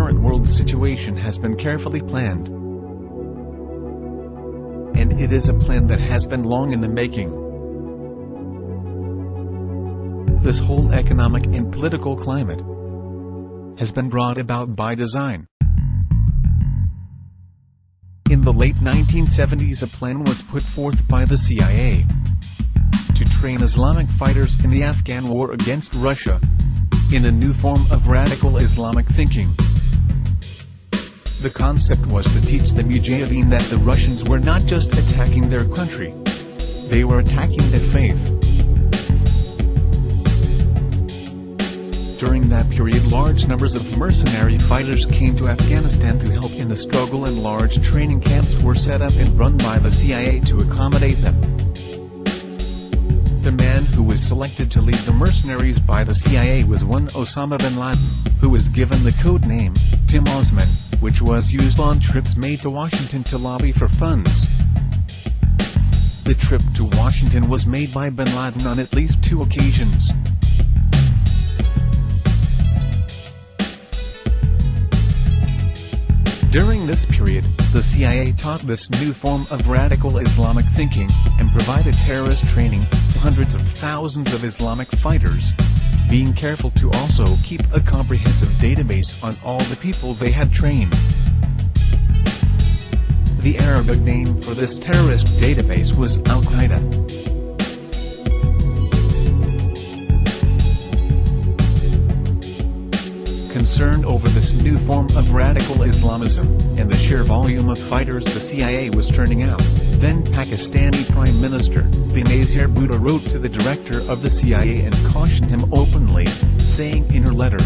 current world situation has been carefully planned. And it is a plan that has been long in the making. This whole economic and political climate has been brought about by design. In the late 1970s, a plan was put forth by the CIA to train Islamic fighters in the Afghan war against Russia in a new form of radical Islamic thinking. The concept was to teach the Mujahideen that the Russians were not just attacking their country, they were attacking their faith. During that period, large numbers of mercenary fighters came to Afghanistan to help in the struggle, and large training camps were set up and run by the CIA to accommodate them. The man who was selected to lead the mercenaries by the CIA was one Osama bin Laden, who was given the code name Tim Osman, which was used on trips made to Washington to lobby for funds. The trip to Washington was made by bin Laden on at least 2 occasions. During this period, the CIA taught this new form of radical Islamic thinking, and provided terrorist training to hundreds of thousands of Islamic fighters, being careful to also keep a comprehensive database on all the people they had trained. The Arabic name for this terrorist database was Al-Qaeda. Concerned over this new form of radical Islamism, and the sheer volume of fighters the CIA was turning out, then Pakistani Prime Minister Benazir Bhutto wrote to the director of the CIA and cautioned him openly, saying in her letter,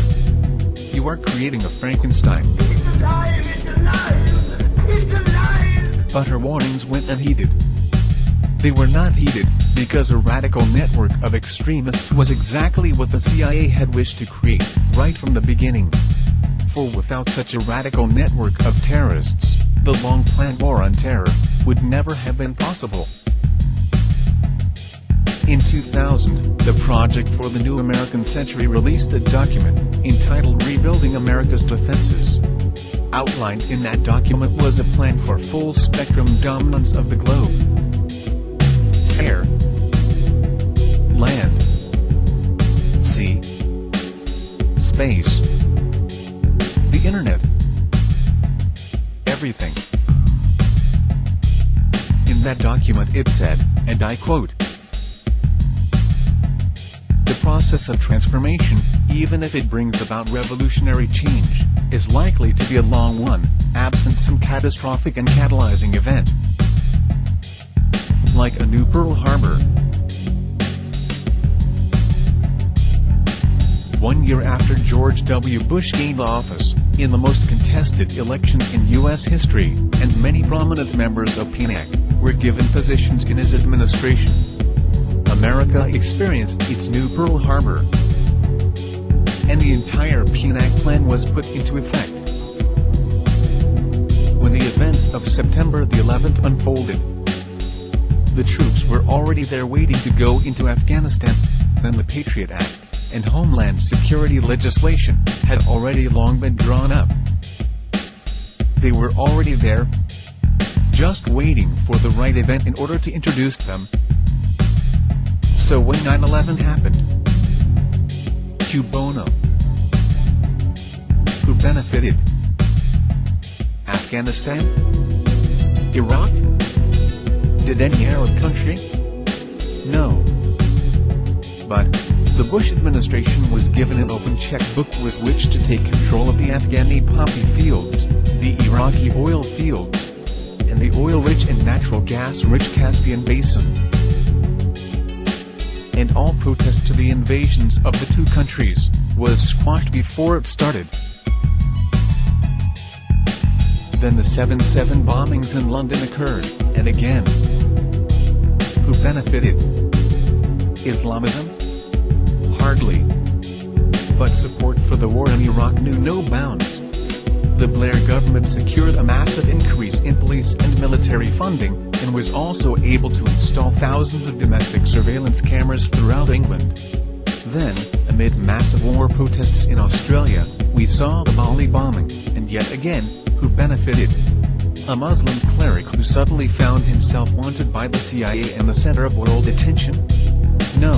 "You are creating a Frankenstein." It's alive! It's alive! It's alive! But her warnings went unheeded. They were not heeded, because a radical network of extremists was exactly what the CIA had wished to create, right from the beginning. For without such a radical network of terrorists, the long-planned war on terror would never have been possible. In 2000, the Project for the New American Century released a document entitled Rebuilding America's Defenses. Outlined in that document was a plan for full-spectrum dominance of the globe. Air, land, sea, space, the internet, everything. In that document it said, and I quote, "The process of transformation, even if it brings about revolutionary change, is likely to be a long one, absent some catastrophic and catalyzing event. Like a new Pearl Harbor." 1 year after George W. Bush gained office, in the most contested election in U.S. history, and many prominent members of PNAC were given positions in his administration, America experienced its new Pearl Harbor, and the entire PNAC plan was put into effect. When the events of September the 11th unfolded, the troops were already there waiting to go into Afghanistan. Then the Patriot Act and Homeland Security legislation had already long been drawn up. They were already there, just waiting for the right event in order to introduce them. So when 9/11 happened, cui bono? Who benefited? Afghanistan? Iraq? Did any Arab country? No. But the Bush administration was given an open checkbook with which to take control of the Afghani poppy fields, the Iraqi oil fields, and the oil-rich and natural gas-rich Caspian Basin. And all protest to the invasions of the two countries was squashed before it started. Then the 7/7 bombings in London occurred, and again. Who benefited? Islamism? Hardly. But support for the war in Iraq knew no bounds. The Blair government secured a massive increase in police and military funding, and was also able to install thousands of domestic surveillance cameras throughout England. Then, Amid massive war protests in Australia, we saw the Bali bombing, and yet again, who benefited? A Muslim cleric who suddenly found himself wanted by the CIA and the center of world attention? No.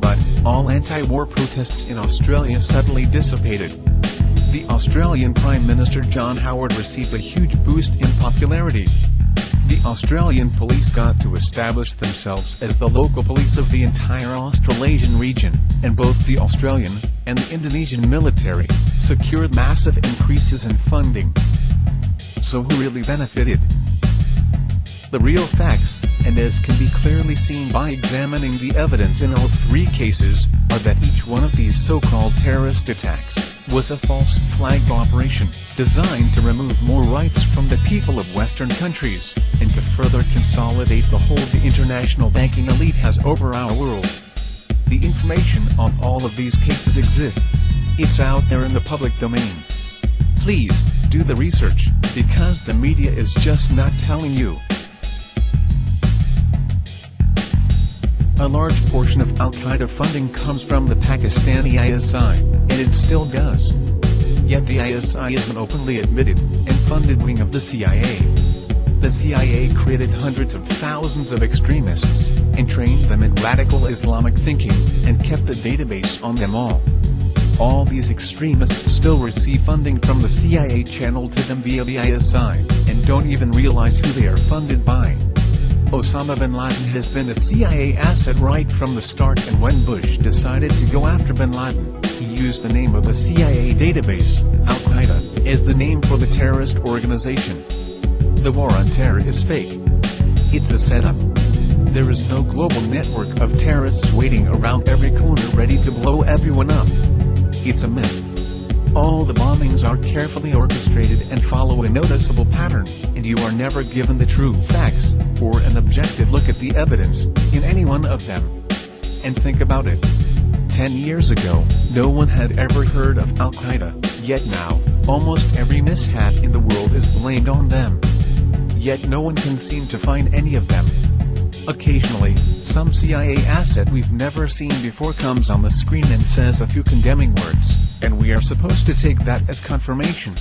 But, all anti-war protests in Australia suddenly dissipated. The Australian Prime Minister John Howard received a huge boost in popularity. The Australian police got to establish themselves as the local police of the entire Australasian region, and both the Australian and the Indonesian military secured massive increases in funding. So who really benefited? The real facts, and as can be clearly seen by examining the evidence in all three cases, are that each one of these so-called terrorist attacks was a false flag operation, designed to remove more rights from the people of Western countries, and to further consolidate the hold the international banking elite has over our world. The information on all of these cases exists. It's out there in the public domain. Please, do the research, because the media is just not telling you. A large portion of Al-Qaeda funding comes from the Pakistani ISI, and it still does. Yet the ISI is an openly admitted and funded wing of the CIA. The CIA created hundreds of thousands of extremists, and trained them in radical Islamic thinking, and kept a database on them all. All these extremists still receive funding from the CIA channeled to them via the ISI, and don't even realize who they are funded by. Osama bin Laden has been a CIA asset right from the start, and when Bush decided to go after bin Laden, he used the name of the CIA database, Al-Qaeda, as the name for the terrorist organization. The war on terror is fake. It's a setup. There is no global network of terrorists waiting around every corner ready to blow everyone up. It's a myth. All the bombings are carefully orchestrated and follow a noticeable pattern, and you are never given the true facts, or an objective look at the evidence, in any one of them. And think about it. 10 years ago, no one had ever heard of Al-Qaeda, yet now, almost every mishap in the world is blamed on them. Yet no one can seem to find any of them. Occasionally, some CIA asset we've never seen before comes on the screen and says a few condemning words, and we are supposed to take that as confirmation.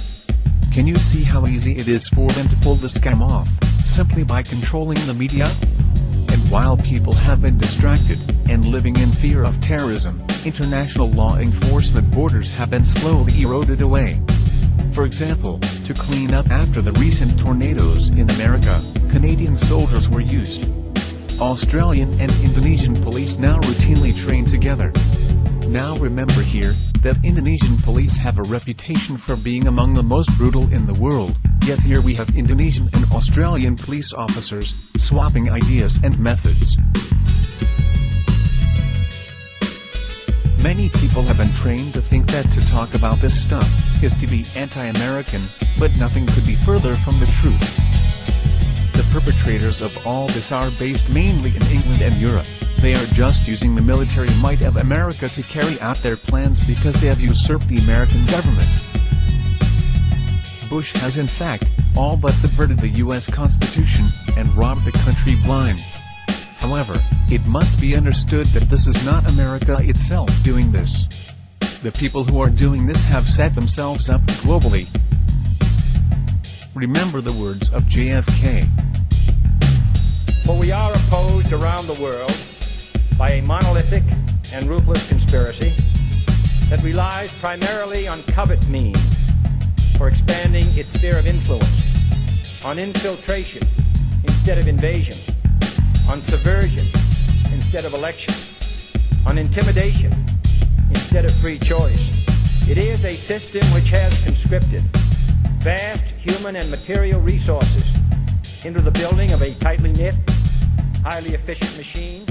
Can you see how easy it is for them to pull the scam off, simply by controlling the media? And while people have been distracted, and living in fear of terrorism, international law enforcement borders have been slowly eroded away. For example, to clean up after the recent tornadoes in America, Canadian soldiers were used. Australian and Indonesian police now routinely train together. Now remember here, that Indonesian police have a reputation for being among the most brutal in the world, yet here we have Indonesian and Australian police officers, swapping ideas and methods. Many people have been trained to think that to talk about this stuff is to be anti-American, but nothing could be further from the truth. The perpetrators of all this are based mainly in England and Europe. They are just using the military might of America to carry out their plans because they have usurped the American government. Bush has in fact all but subverted the US Constitution and robbed the country blind. However, it must be understood that this is not America itself doing this. The people who are doing this have set themselves up globally. Remember the words of JFK. For we are opposed around the world by a monolithic and ruthless conspiracy that relies primarily on covert means for expanding its sphere of influence, on infiltration instead of invasion, on subversion instead of election, on intimidation instead of free choice. It is a system which has conscripted vast human and material resources into the building of a tightly knit, highly efficient machine